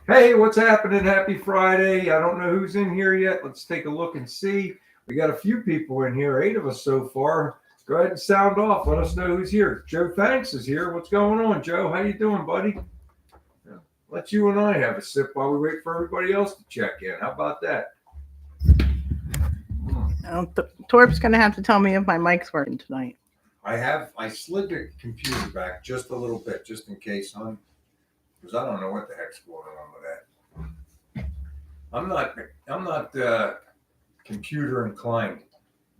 Hey, what's happening? Happy Friday. I don't know who's in here yet. Let's take a look and see. We got a few people in here, 8 of us so far. Go ahead and sound off. Let us know who's here. Joe Thanks is here. What's going on, Joe? How you doing, buddy? Let you and I have a sip while we wait for everybody else to check in. How about that? Torp's going to have to tell me if my mic's working tonight. I slid the computer back just a little bit, just in case, hon, because I don't know what the heck's going on with that. I'm not computer inclined.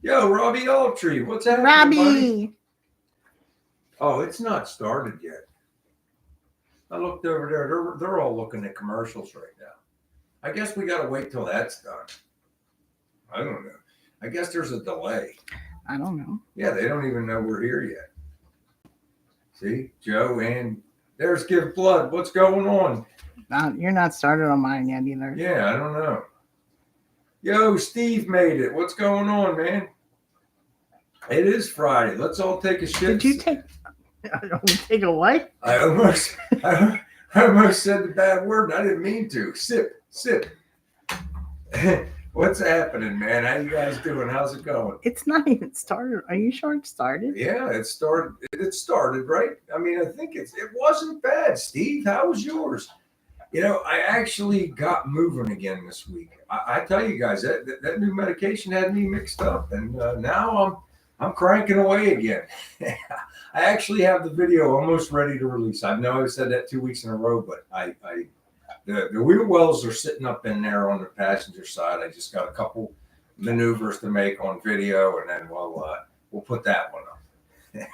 Yo, Robbie Altree, what's happening, Robbie! buddy? Oh, it's not started yet. I looked over there. They're all looking at commercials right now. I guess we got to wait till that's done. I don't know. I guess there's a delay. I don't know. Yeah, they don't even know we're here yet. See, Joe, and there's Give Blood. What's going on? You're not started on mine yet either. Yeah, I don't know. Yo, Steve made it. What's going on, man? It is Friday. Let's all take a shit. Did you take a what? I almost said the bad word. And I didn't mean to. Sip. What's happening, man? How you guys doing? How's it going? It's not even started. Are you sure it started? Yeah, it started. It started, right? I mean, I think it wasn't bad. Steve, how was yours? You know, I actually got moving again this week. I tell you guys, that new medication had me mixed up, and now I'm cranking away again. I actually have the video almost ready to release. I know I've said that 2 weeks in a row, but the wheel wells are sitting up in there on the passenger side. I just got a couple maneuvers to make on video, and then we'll put that one up.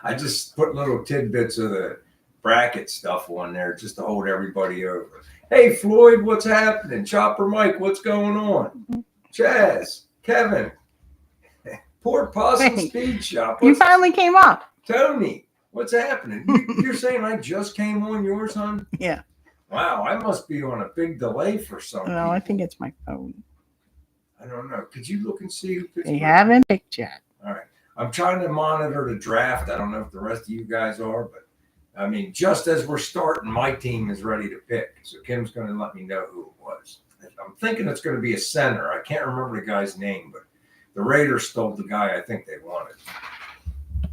I just put little tidbits of the bracket stuff on there just to hold everybody over. Hey, Floyd, what's happening? Chopper Mike, what's going on? Chaz, Kevin, Port Possum Speed Shop. You finally came up. Tony, what's happening? You're saying I just came on yours, hon? Yeah. Wow, I must be on a big delay for something. No, I think it's my phone. I don't know. Could you look and see who picks? They haven't picked yet. All right. I'm trying to monitor the draft. I don't know if the rest of you guys are, but I mean, just as we're starting, my team is ready to pick. So Kim's going to let me know who it was. I'm thinking it's going to be a center. I can't remember the guy's name, but the Raiders stole the guy I think they wanted.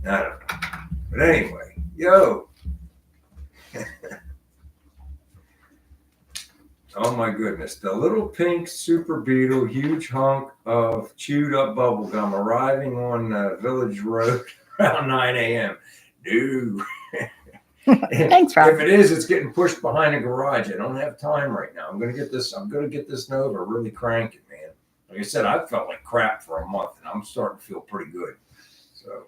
I don't know. But anyway, yo. Oh my goodness. The little pink Super Beetle, huge hunk of chewed up bubble gum arriving on Village Road around 9 a.m. No. Thanks, Rob. If it is, it's getting pushed behind a garage. I don't have time right now. I'm gonna get this Nova really cranking, man. Like I said, I felt like crap for a month, and I'm starting to feel pretty good. So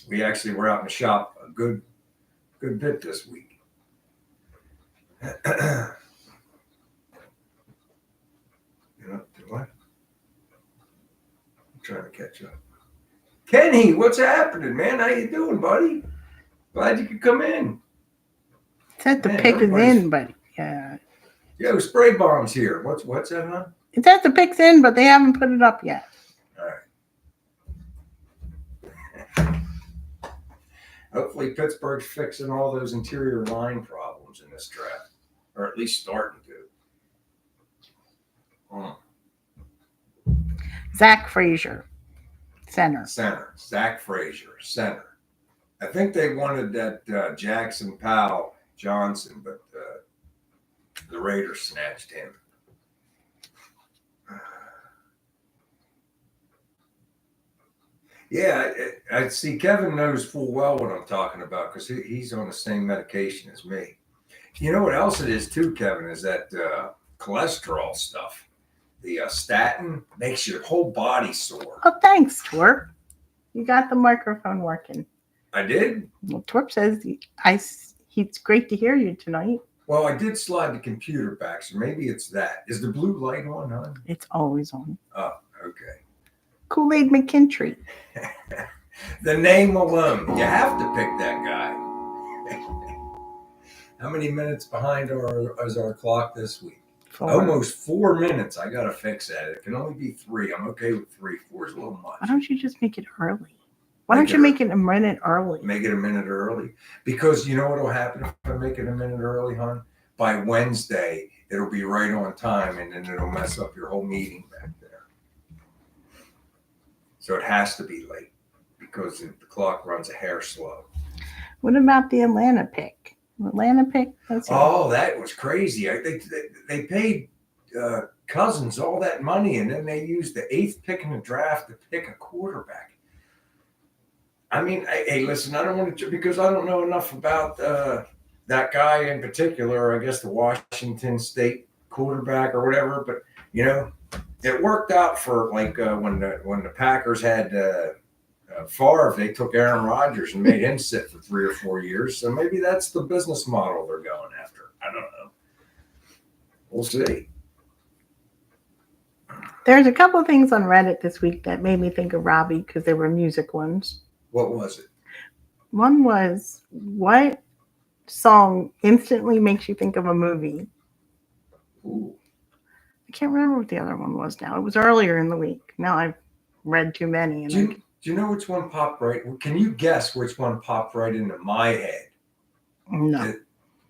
we actually were out in the shop a good bit this week. What? I'm trying to catch up. Kenny, what's happening, man? How you doing, buddy? Glad you could come in. It said the pick is in, but yeah. Yo, Spray Bomb's here. What's that, huh? It says the pick's in, but they haven't put it up yet. All right. Hopefully Pittsburgh's fixing all those interior line problems in this draft, or at least starting to. Zach Frazier, center. Zach Frazier, center. I think they wanted that Jackson Powell Johnson, but the Raiders snatched him. Yeah, I see. Kevin knows full well what I'm talking about because he's on the same medication as me. You know what else it is too, Kevin, is that cholesterol stuff. The statin makes your whole body sore. Oh, thanks, Twerp. You got the microphone working. I did? Well, Twerp says it's great to hear you tonight. Well, I did slide the computer back, so maybe it's that. Is the blue light on, huh? It's always on. Oh, okay. Kool-Aid McKintry. The name alone. You have to pick that guy. How many minutes behind is our clock this week? 4. Almost 4 minutes. I got to fix that. It can only be 3. I'm okay with 3. 4 is a little much. Why don't you just make it early? Why don't you make it a minute early? Make it a minute early. Because you know what will happen if I make it a minute early, hon? by Wednesday, it'll be right on time, and then it'll mess up your whole meeting back there. So it has to be late because the clock runs a hair slow. What about the Atlanta pick? Atlanta pick? Oh, that was crazy. They paid Cousins all that money, and then they used the 8th pick in the draft to pick a quarterback. I mean, hey, listen, I don't want to, because I don't know enough about that guy in particular, I guess the Washington State quarterback or whatever, but, you know, it worked out for like when the Packers had Favre, they took Aaron Rodgers and made him sit for 3 or 4 years. So maybe that's the business model they're going after. I don't know. We'll see. There's a couple of things on Reddit this week that made me think of Robbie because they were music ones. What was it? One was, what song instantly makes you think of a movie? Ooh. I can't remember what the other one was now. It was earlier in the week. Now I've read too many. And Do you know which one popped right? Can you guess which one popped right into my head? No.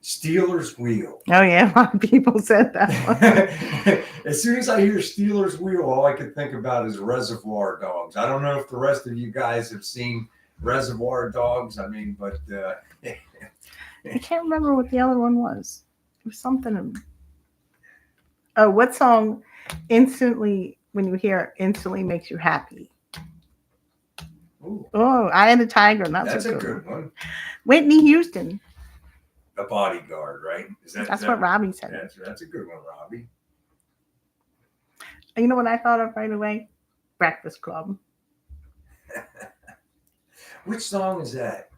Steelers Wheel. Oh, yeah. A lot of people said that one. As soon as I hear Steelers Wheel, all I can think about is Reservoir Dogs. I don't know if the rest of you guys have seen Reservoir Dogs. I mean, but I can't remember what the other one was. It was something. Oh, what song instantly, when you hear it, instantly makes you happy? Ooh, Oh, I Am the Tiger. that's a good one. Whitney Houston. The Bodyguard, right? That's what Robbie said. That's a good one, Robbie. You know what I thought of right away? Breakfast Club. Which song is that?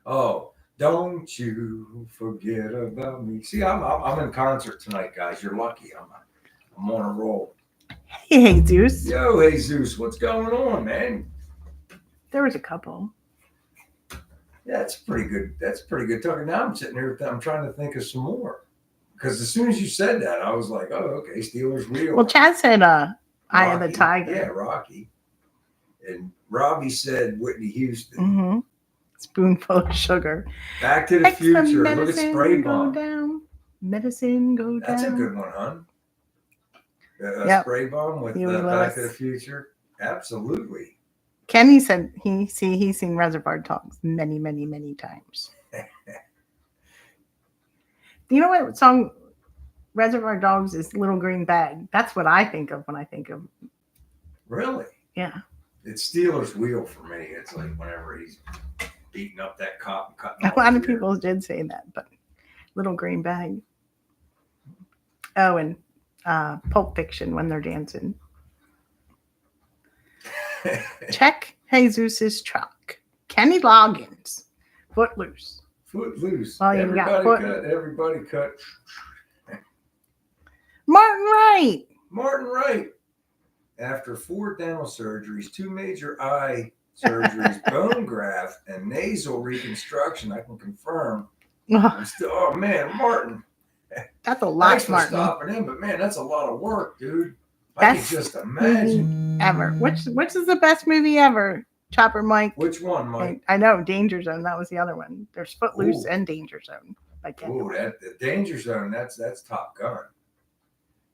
Oh, don't you forget about me. See, I'm in concert tonight, guys. You're lucky. I'm on a roll. Hey, Jesus. Yo, Jesus, what's going on, man? There was a couple. Yeah, that's pretty good. That's pretty good talking. Now I'm sitting here, I'm trying to think of some more. Because as soon as you said that, I was like, oh, okay, Steelers Wheel. Well, Chad said, I Am the Tiger. Yeah, Rocky. And Robbie said Whitney Houston. Mm-hmm. Spoonful of sugar. Back to the Future. Look at Spray Bomb. Down. Medicine go down. That's a good one, hon. Yep. Spray Bomb with Back to the Future. Absolutely. Kenny said he's seen Reservoir Dogs many, many, many times. Do you know what song Reservoir Dogs is? Little Green Bag. That's what I think of when I think of. Really? Yeah. It's Steelers Wheel for me. It's like whenever he's beating up that cop and cutting A lot of people did say that, but Little Green Bag. Oh, and Pulp Fiction when they're dancing. Check Jesus's truck. Kenny Loggins. Footloose. Footloose. Oh, Everybody cut. Martin Wright. Martin Wright. After 4 dental surgeries, 2 major eye surgeries, bone graft, and nasal reconstruction, I can confirm. Oh, man, Martin. That's a lot, Thanks for Martin. stopping in, but man, that's a lot of work, dude. I can just imagine. Ever. Which is the best movie ever? Chopper Mike. Which one, Mike? I know, Danger Zone. That was the other one. There's Footloose and Danger Zone. The Danger Zone. That's Top Gun.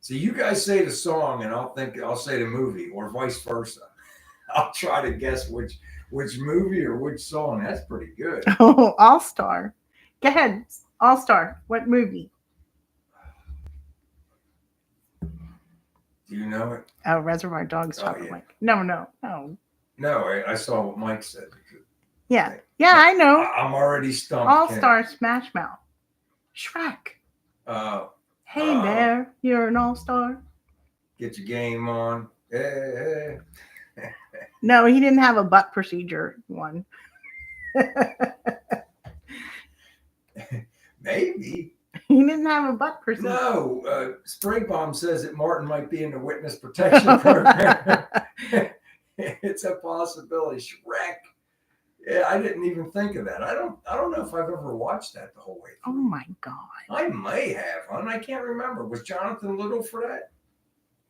See, you guys say the song, and I'll say the movie, or vice versa. I'll try to guess which movie or which song. That's pretty good. Oh, All Star. Go ahead, All Star. What movie? Do you know it? Oh, Reservoir Dogs. Chopper Mike. No. No, I saw what Mike said. Yeah, I know. I'm already stumped. All Star Smash Mouth. Shrek. Hey there, you're an all-star. Get your game on. Hey. No, he didn't have a butt procedure one. Maybe. He didn't have a butt procedure. No, Spray Bomb says that Martin might be in the witness protection program. It's a possibility. Shrek. Yeah, I didn't even think of that. I don't know if I've ever watched that the whole way through. Oh my God. I may have, hon. I can't remember. Was Jonathan Little for that?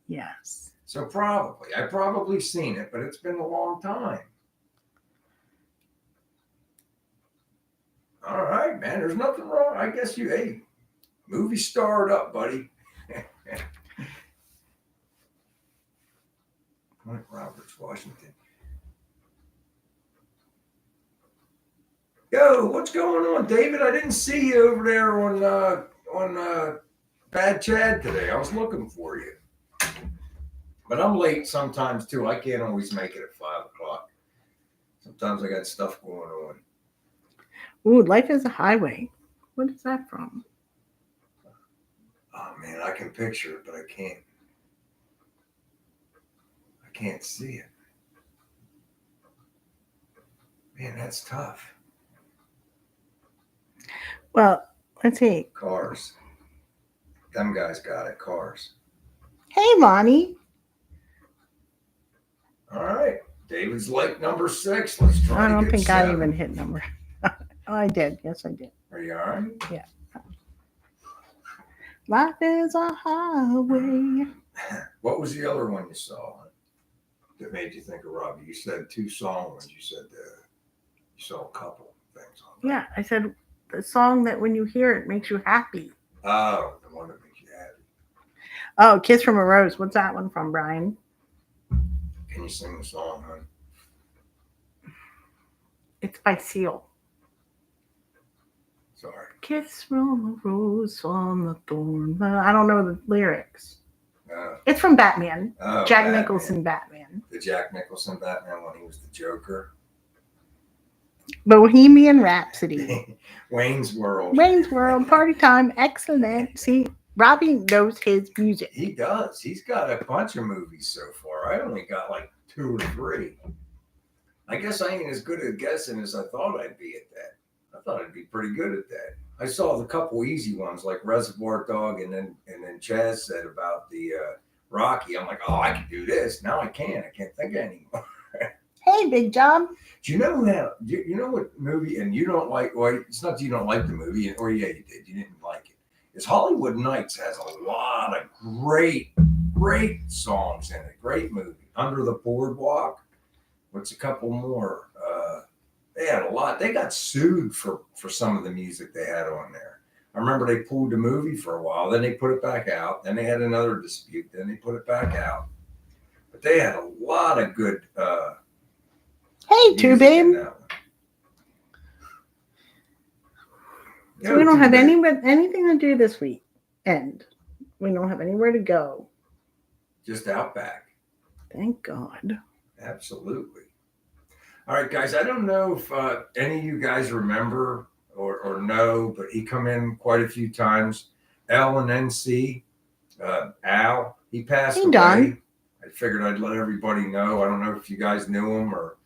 Yes. So probably. I've probably seen it, but it's been a long time. All right, man. There's nothing wrong. I guess Movie starred up, buddy. Point Roberts, Washington. Yo, what's going on, David? I didn't see you over there on Bad Chad today. I was looking for you, but I'm late sometimes too. I can't always make it at 5 o'clock. Sometimes I got stuff going on. Ooh, Life is a Highway. What is that from? Oh man, I can picture it, but I can't. I can't see it. Man, that's tough. Well, let's see. Cars. Them guys got it. Cars. Hey, Lonnie. All right. David's like number 6. Let's try. I to don't get think 7. I even hit number. Oh, I did. Yes, I did. Are you all right? Yeah. Life is a highway. What was the other one you saw that made you think of Robbie? You said 2 songs. You said you saw a couple things on that. Yeah, I said the song that when you hear it makes you happy. Oh, the one that makes you happy. Oh, Kiss from a Rose. What's that one from, Brian? Can you sing the song, hon? It's by Seal. Sorry. Kiss from a rose on the thorn. I don't know the lyrics. It's from Batman. Oh, Jack Batman. Nicholson Batman. The Jack Nicholson Batman when he was the Joker. Bohemian Rhapsody. Wayne's World. Wayne's World. Party time. Excellent. See, Robbie knows his music. He does. He's got a bunch of movies so far. I only got like 2 or 3. I guess I ain't as good at guessing as I thought I'd be at that. I thought I'd be pretty good at that. I saw the couple easy ones like Reservoir Dog, and then Chaz said about the Rocky. I'm like, oh, I can do this. Now I can't. I can't think anymore. Hey, Big Job. Do you know how? You know what movie? And you don't like? Well, it's not that you don't like the movie, or yeah, you did. You didn't like it. It's Hollywood Nights has a lot of great songs in it. Great movie. Under the Boardwalk. What's a couple more? They had a lot. They got sued for some of the music they had on there. I remember they pulled the movie for a while. Then they put it back out. Then they had another dispute. Then they put it back out. But they had a lot of good. Hey, Two Babe. So we don't have anything to do this week, and we don't have anywhere to go. Just out back. Thank God. Absolutely. All right, guys. I don't know if any of you guys remember or know, but he come in quite a few times. L and NC, Al. He passed away. Don. I figured I'd let everybody know. I don't know if you guys knew him or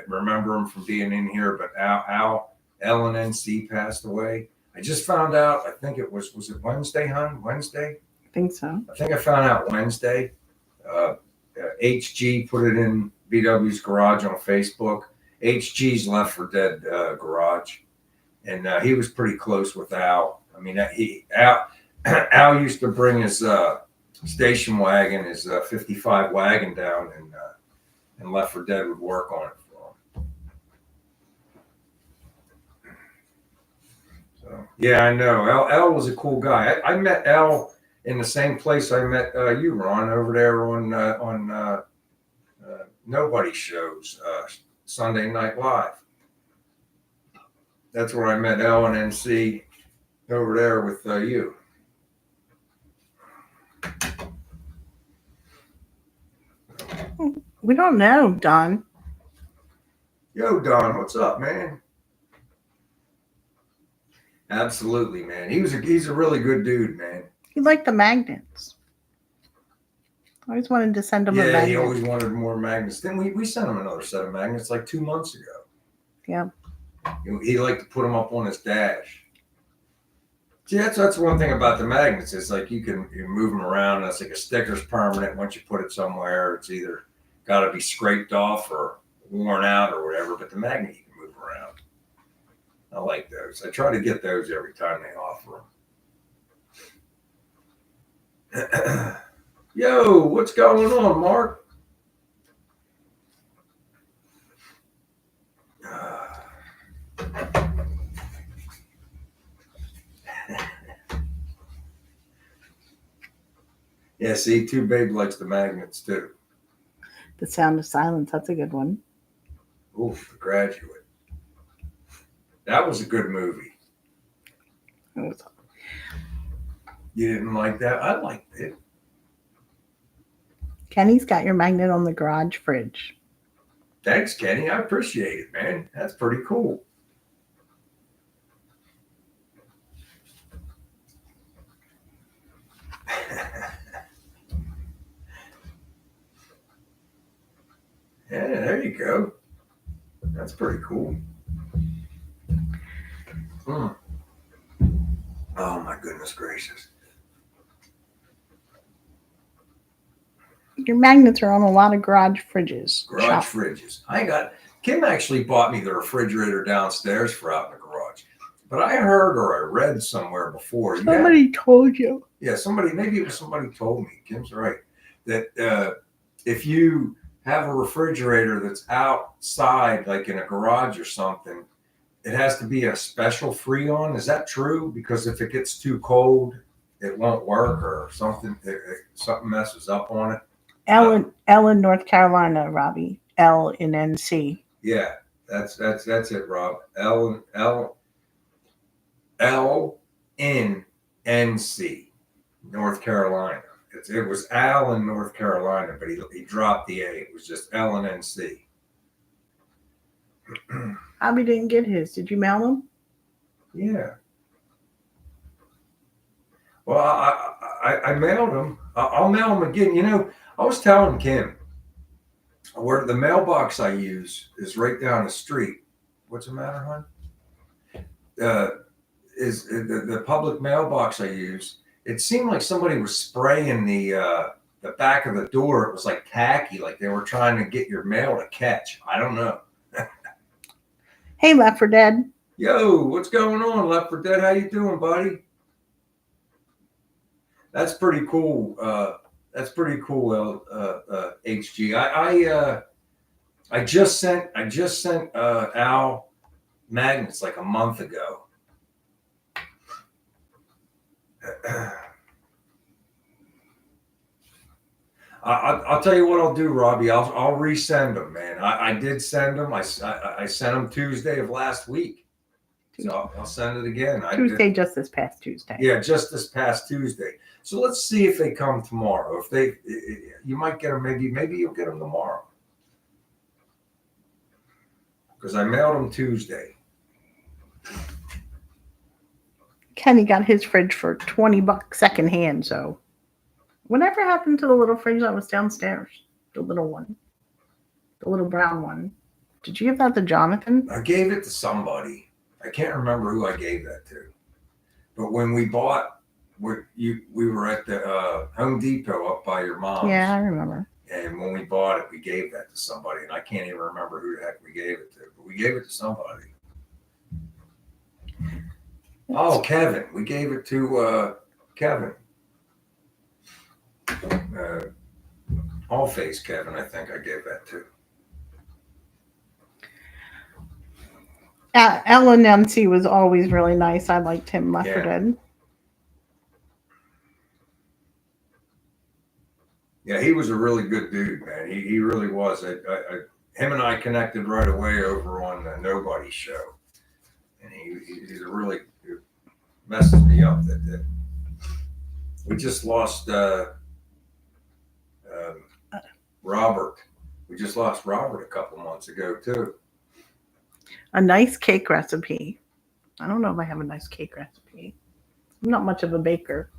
remember him from being in here, but Al L and NC passed away. I just found out. I think it was it Wednesday, hon? Wednesday? I think so. I think I found out Wednesday. HG put it in BW's garage on Facebook. HG's Left for Dead garage, and he was pretty close with Al. I mean, Al used to bring his station wagon, his 55 wagon down, and Left for Dead would work on it for him. So yeah, I know. Al was a cool guy. I met Al in the same place I met you, Ron, over there on Nobody Shows, Sunday Night Live. That's where I met L and NC over there with you. We don't know, Don. Yo, Don, what's up, man? Absolutely, man. He's a really good dude, man. He liked the magnets. I always wanted to send him a magnet. Yeah, he always wanted more magnets. Then we sent him another set of magnets like 2 months ago. Yeah. He liked to put them up on his dash. See, that's one thing about the magnets. It's like you move them around. That's like a sticker's permanent. Once you put it somewhere, it's either got to be scraped off or worn out or whatever. But the magnet you can move around. I like those. I try to get those every time they offer them. Yo, what's going on, Mark? Yeah, see, Too Babe likes the magnets too. The Sound of Silence. That's a good one. Oof, The Graduate. That was a good movie. It was- You didn't like that? I liked it. Kenny's got your magnet on the garage fridge. Thanks, Kenny. I appreciate it, man. That's pretty cool. Yeah, there you go. That's pretty cool. Mm. Oh my goodness gracious. Your magnets are on a lot of garage fridges. Garage fridges. Kim actually bought me the refrigerator downstairs for out in the garage. But I heard or I read somewhere before. Somebody told you. Yeah, maybe it was somebody told me. Kim's right. That if you have a refrigerator that's outside, like in a garage or something, it has to be a special Freon. Is that true? Because if it gets too cold, it won't work or something. Something messes up on it. L in North Carolina, Robbie. L in NC. Yeah, that's it, Rob. L in NC, North Carolina. It was Al in North Carolina, but he dropped the A. It was just L and NC. Robbie didn't get his. Did you mail him? Yeah. Well, I mailed him. I'll mail him again. You know, I was telling Kim, where the mailbox I use is right down the street. What's the matter, hon? Is the public mailbox I use? It seemed like somebody was spraying the back of the door. It was like tacky, like they were trying to get your mail to catch. I don't know. Hey, Left 4 Dead. Yo, what's going on, Left 4 Dead? How you doing, buddy? That's pretty cool. That's pretty cool, HG. I just sent Al magnets like a month ago. I'll tell you what I'll do, Robbie. I'll resend them, man. I did send them. I sent them Tuesday of last week, so I'll send it again. Just this past Tuesday. Yeah, just this past Tuesday. So let's see if they come tomorrow. You might get them. Maybe you'll get them tomorrow. Because I mailed them Tuesday. Kenny got his fridge for $20 secondhand. So, whatever happened to the little fridge that was downstairs? The little one, the little brown one. Did you give that to Jonathan? I gave it to somebody. I can't remember who I gave that to. But when we bought, we were at the Home Depot up by your mom's. Yeah, I remember. And when we bought it, we gave that to somebody, and I can't even remember who the heck we gave it to, but we gave it to somebody. Oh, Kevin. We gave it to Kevin. All Face Kevin, I think I gave that to. Ellen MC was always really nice. I liked him, Left 4 Dead. Yeah, he was a really good dude, man. He really was. Him and I connected right away over on the Nobody show, and he's a really messes me up. That we just lost Robert. We just lost Robert a couple months ago too. A nice cake recipe. I don't know if I have a nice cake recipe. I'm not much of a baker.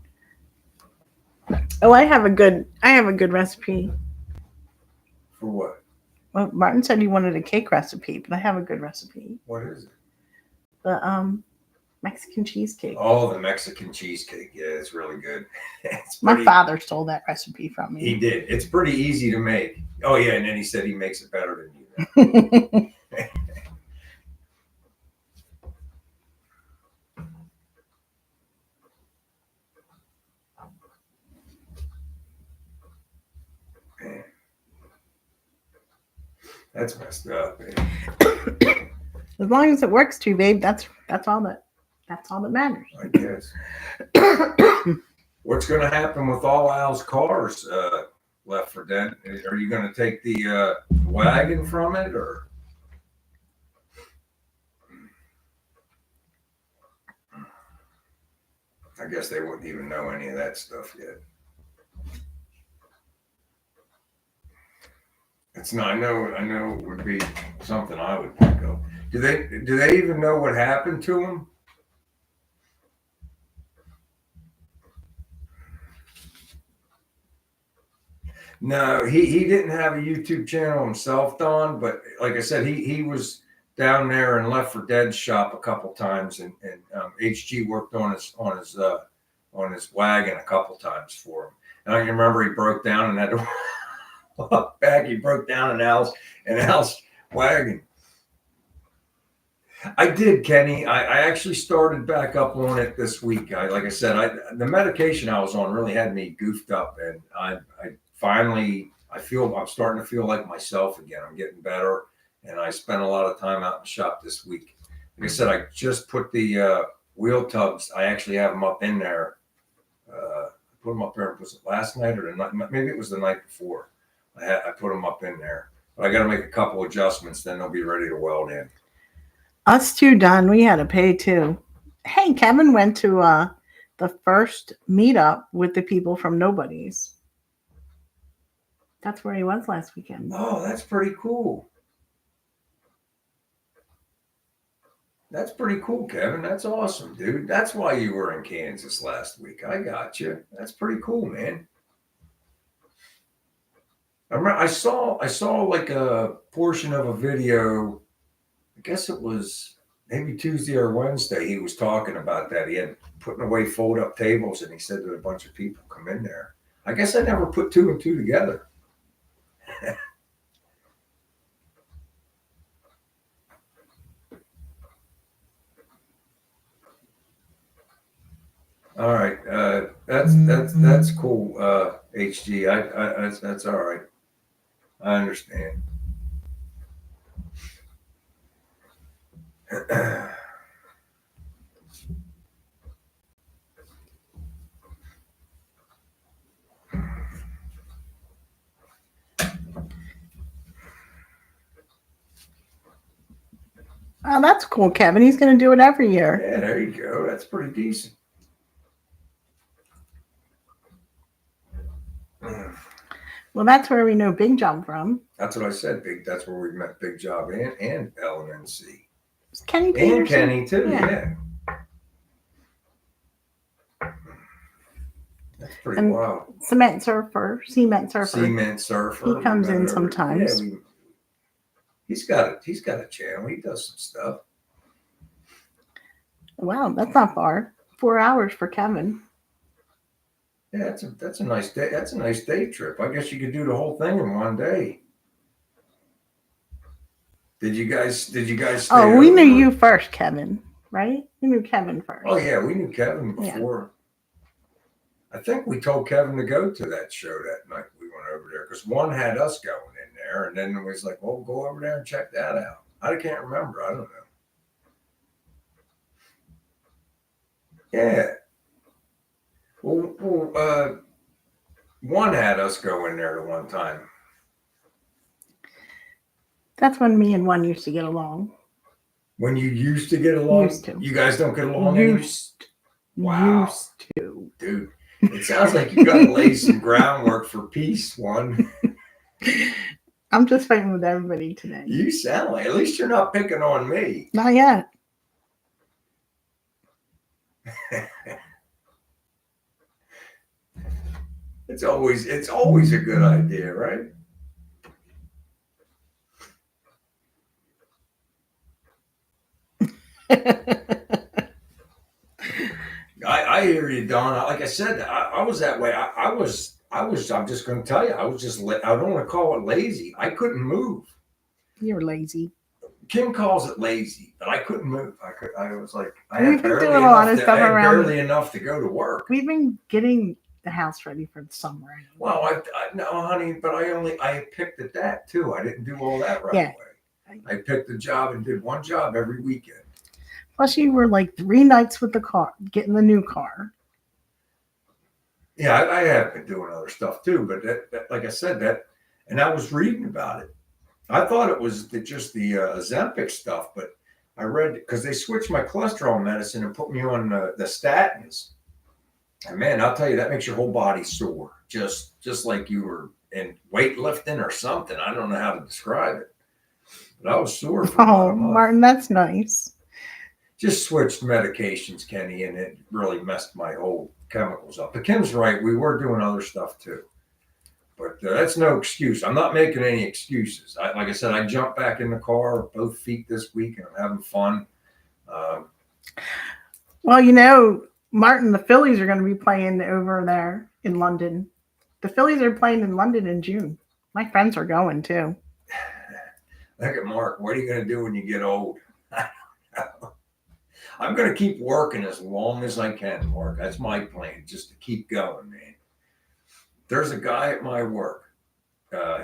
Oh, I have a good recipe. For what? Well, Martin said he wanted a cake recipe, but I have a good recipe. What is it? The Mexican cheesecake. Oh, the Mexican cheesecake. Yeah, it's really good. My father stole that recipe from me. He did. It's pretty easy to make. Oh yeah, and then he said he makes it better than you. Man. That's messed up, man. As long as it works too, babe, that's all that matters. I guess. What's going to happen with all Al's cars left for dead? Are you going to take the wagon from it, or? I guess they wouldn't even know any of that stuff yet. It's not. I know it would be something I would pick up. Do they even know what happened to him? No, he didn't have a YouTube channel himself, Don. But like I said, he was down there and Left for Dead shop a couple times, and HG worked on his wagon a couple times for him. And I can remember he broke down and had to walk back. He broke down in Al's wagon. I did, Kenny. I actually started back up on it this week. Like I said, the medication I was on really had me goofed up, and I finally I'm starting to feel like myself again. I'm getting better, and I spent a lot of time out in the shop this week. Like I said, I just put the wheel tubs. I actually have them up in there. Put them up there. Was it last night or the night? Maybe it was the night before. I put them up in there, but I got to make a couple adjustments. Then they'll be ready to weld in. Us too, Don. We had to pay too. Hey, Kevin went to the first meetup with the people from Nobody's. That's where he was last weekend. Oh, that's pretty cool. That's pretty cool, Kevin. That's awesome, dude. That's why you were in Kansas last week. I got you. That's pretty cool, man. I saw like a portion of a video. I guess it was maybe Tuesday or Wednesday. He was talking about that. He had putting away fold-up tables, and he said that a bunch of people come in there. I guess I never put two and two together. All right, that's cool, HG. That's all right. I understand. Oh, that's cool, Kevin. He's going to do it every year. Yeah, there you go. That's pretty decent. Well, that's where we know Big Job from. That's what I said. That's where we met Big Job and LNC. Kenny Peterson. And Kenny too. Yeah. That's pretty wild. Cement Surfer. Cement Surfer. He comes in sometimes. Yeah, he's got a channel. He does some stuff. Wow, that's not far. 4 hours for Kevin. Yeah, that's a nice day. That's a nice day trip. I guess you could do the whole thing in one day. Did you guys stay Oh, we over? knew you first, Kevin, right? We knew Kevin first. Oh yeah, we knew Kevin before. Yeah. I think we told Kevin to go to that show that night we went over there, because one had us going in there, and then it was like, well, go over there and check that out. I can't remember. I don't know. Yeah. Well, one had us go in there the one time. That's when me and one used to get along. When you used to get along? Used to. You guys don't get along anymore? Wow. Used to. Dude, it sounds like you got to lay some groundwork for peace, one. I'm just fighting with everybody today. You sound like, at least you're not picking on me. Not yet. It's always a good idea, right? I hear you, Don. Like I said, I was that way. I'm just going to tell you, I don't want to call it lazy. I couldn't move. You're lazy. Kim calls it lazy, but I couldn't move. I was like, We've been doing a lot of stuff around. Barely enough to go to work. We've been getting the house ready for the summer. Well, no, honey, but I picked at that too. I didn't do all that right away. I picked the job and did one job every weekend. Plus, you were like 3 nights with the car, getting the new car. Yeah, I have been doing other stuff too, but that, like I said, and I was reading about it. I thought it was just the Ozempic stuff, but I read because they switched my cholesterol medicine and put me on the statins. And man, I'll tell you, that makes your whole body sore, just like you were in weightlifting or something. I don't know how to describe it, but I was sore for about Oh, a month. Martin, that's nice. Just switched medications, Kenny, and it really messed my whole chemicals up. But Kim's right; we were doing other stuff too. But that's no excuse. I'm not making any excuses. Like I said, I jumped back in the car, both feet this week, and I'm having fun. Well, you know, Martin, the Phillies are going to be playing over there in London. The Phillies are playing in London in June. My friends are going too. Look at Mark. What are you going to do when you get old? I'm going to keep working as long as I can, Mark. That's my plan, just to keep going, man. There's a guy at my work.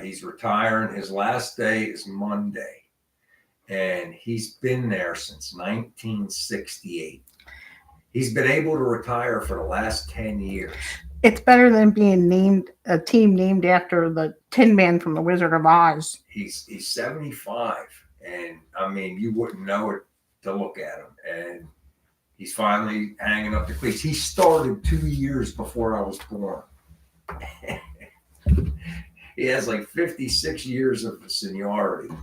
He's retiring. His last day is Monday. And he's been there since 1968. He's been able to retire for the last 10 years. It's better than being named a team named after the Tin Man from The Wizard of Oz. He's 75. And I mean, you wouldn't know it to look at him. And he's finally hanging up the cleats. He started 2 years before I was born. He has like 56 years of seniority.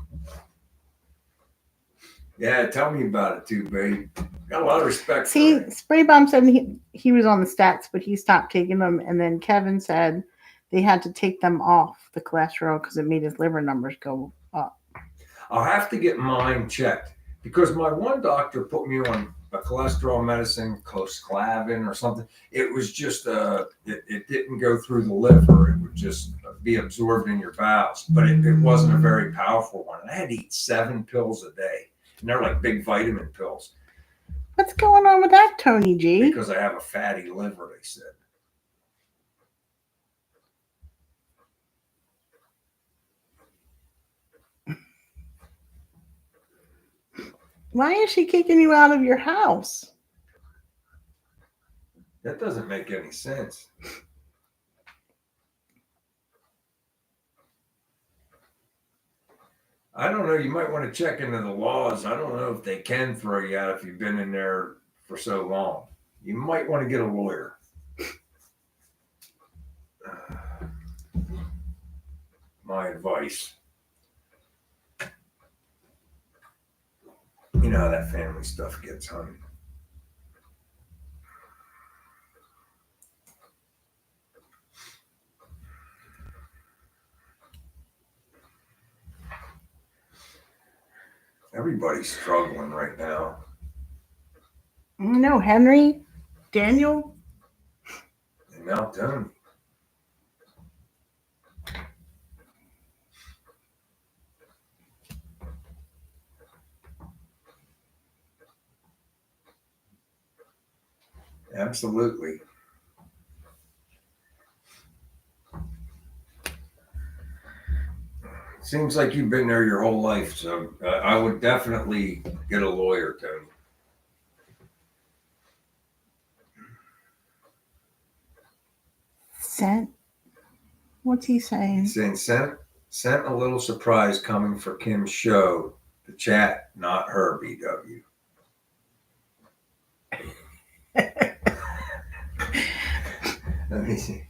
Yeah, tell me about it too, babe. Got a lot of respect. See, Spray Bomb said he was on the stats, but he stopped taking them. And then Kevin said they had to take them off the cholesterol because it made his liver numbers go up. I'll have to get mine checked because my one doctor put me on a cholesterol medicine, closclavin or something. It was just it didn't go through the liver. It would just be absorbed in your bowels, but it wasn't a very powerful one. I had to eat 7 pills a day, and they're like big vitamin pills. What's going on with that, Tony G? Because I have a fatty liver, they said. Why is she kicking you out of your house? That doesn't make any sense. I don't know. You might want to check into the laws. I don't know if they can throw you out if you've been in there for so long. You might want to get a lawyer. My advice. You know how that family stuff gets, honey. Everybody's struggling right now. No, Henry, Daniel. And now Tony. Absolutely. Seems like you've been there your whole life, so I would definitely get a lawyer, Tony. Sent. What's he saying? He's saying sent a little surprise coming for Kim's show. The chat, not her, BW. Let me see.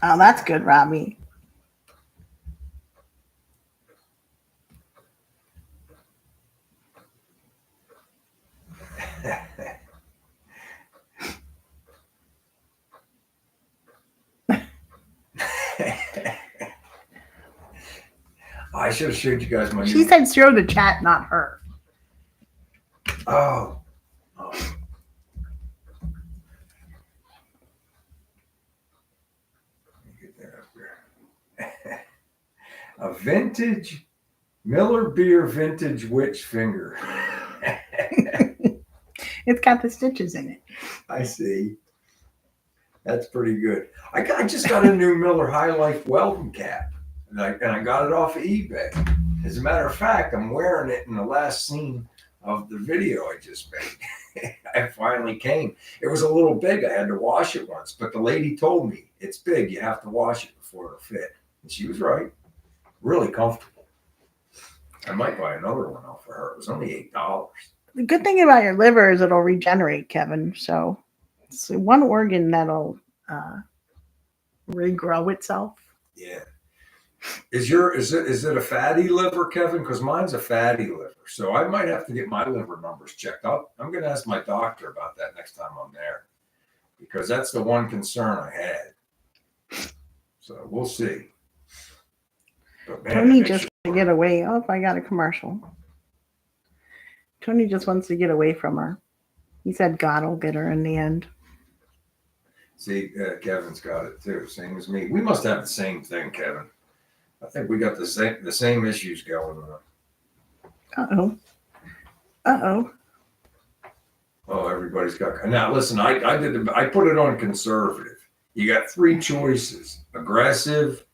Oh, that's good, Robbie. I should have showed you guys my. She said show the chat, not her. Oh. Get that up there. A vintage Miller Beer vintage witch finger. It's got the stitches in it. I see. That's pretty good. I just got a new Miller High Life welding cap, and I got it off of eBay. As a matter of fact, I'm wearing it in the last scene of the video I just made. I finally came. It was a little big. I had to wash it once, but the lady told me it's big. You have to wash it before it'll fit. And she was right. Really comfortable. I might buy another one off of her. It was only $8. The good thing about your liver is it'll regenerate, Kevin. So it's one organ that'll regrow itself. Yeah. Is it a fatty liver, Kevin? Because mine's a fatty liver, so I might have to get my liver numbers checked up. I'm going to ask my doctor about that next time I'm there, because that's the one concern I had. So we'll see. But man, Tony just wants to get away. Oh, I got a commercial. Tony just wants to get away from her. He said God will get her in the end. See, Kevin's got it too, same as me. We must have the same thing, Kevin. I think we got the same issues going on. Uh-oh. Oh, everybody's got. Now listen, I put it on conservative. You got 3 choices: aggressive,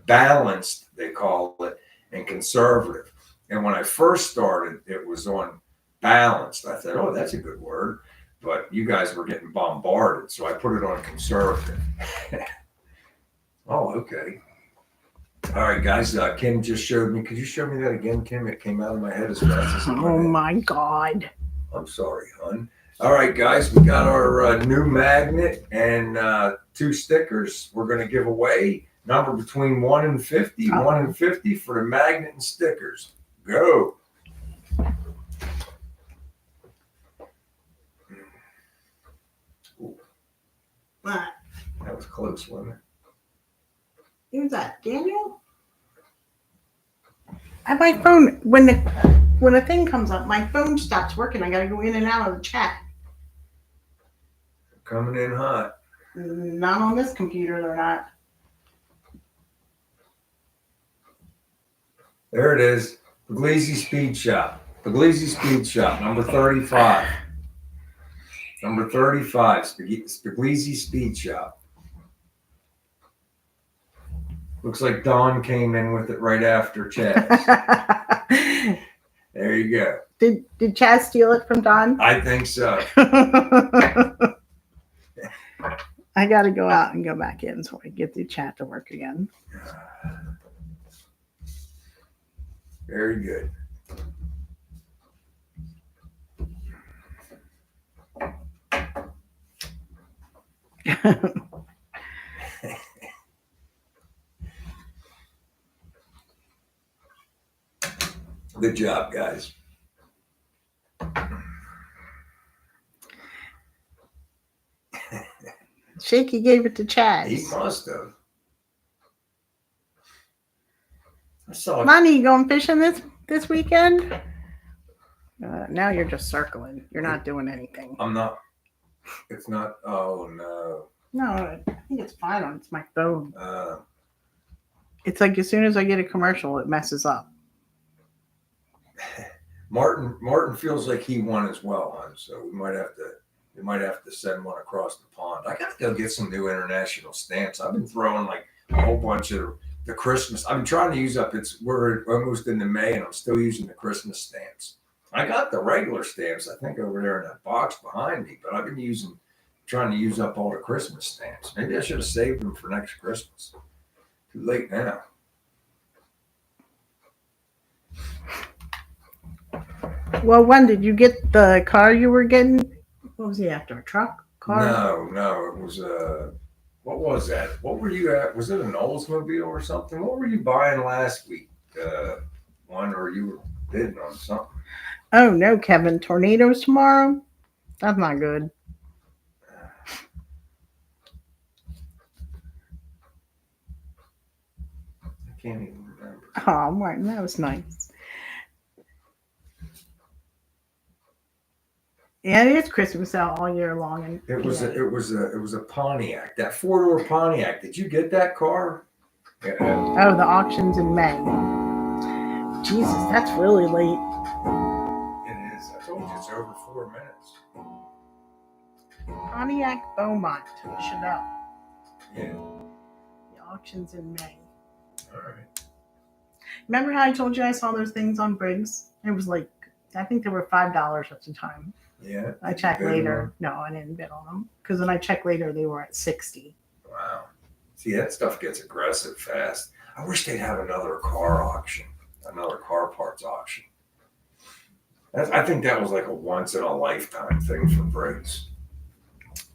balanced, they call it, and conservative. And when I first started, it was on balanced. I thought, oh, that's a good word. But you guys were getting bombarded, so I put it on conservative. Oh, okay. All right, guys. Kim just showed me. Could you show me that again, Kim? It came out of my head as fast as it went in. Oh my God. I'm sorry, hon. All right, guys. We got our new magnet and 2 stickers we're going to give away. Number between 1 and 50. 1 and 50 for the magnet and stickers. Go. What? That was close, wasn't it? Who's that, Daniel? And my phone, when the thing comes up, my phone stops working. I got to go in and out of the chat. Coming in hot. Not on this computer, they're not. There it is. Puglisi Speed Shop. Puglisi Speed Shop, number 35. Number 35, Puglisi Speed Shop. Looks like Dawn came in with it right after Chaz. There you go. Did Chaz steal it from Don? I think so. I got to go out and go back in so I get the chat to work again. Very good. Good job, guys. Shaky gave it to Chaz. He must have. I saw. Money, you going fishing this weekend? Now you're just circling. You're not doing anything. I'm not. It's not. Oh no. No, I think it's fine on. It's my phone. It's like as soon as I get a commercial, it messes up. Martin feels like he won as well, hon. So we might have to send one across the pond. I got to go get some new international stamps. I've been throwing like a whole bunch of the Christmas. I'm trying to use up. We're almost into May, and I'm still using the Christmas stamps. I got the regular stamps, I think, over there in that box behind me, but I've been trying to use up all the Christmas stamps. Maybe I should have saved them for next Christmas. Too late now. Well, when did you get the car you were getting? What was he after? A truck? Car? No, it was what was that? What were you at? Was it an Oldsmobile or something? What were you buying last week? One, or you were bidding on something? Oh no, Kevin! Tornadoes tomorrow? That's not good. I can't even remember. Oh, Martin, that was nice. Yeah, it is Christmas out all year long, and it was a Pontiac, that 4-door Pontiac. Did you get that car? Yeah. Oh, the auction's in May. Jesus, that's really late. It is. I told you it's over 4 minutes. Pontiac Beaumont, Chanel. Yeah. The auction's in May. All right. Remember how I told you I saw those things on Briggs? It was like I think they were $5 at the time. Yeah. I checked later. No, I didn't bid on them because when I checked later, they were at 60. Wow. See, that stuff gets aggressive fast. I wish they'd have another car auction, another car parts auction. I think that was like a once in a lifetime thing for Briggs.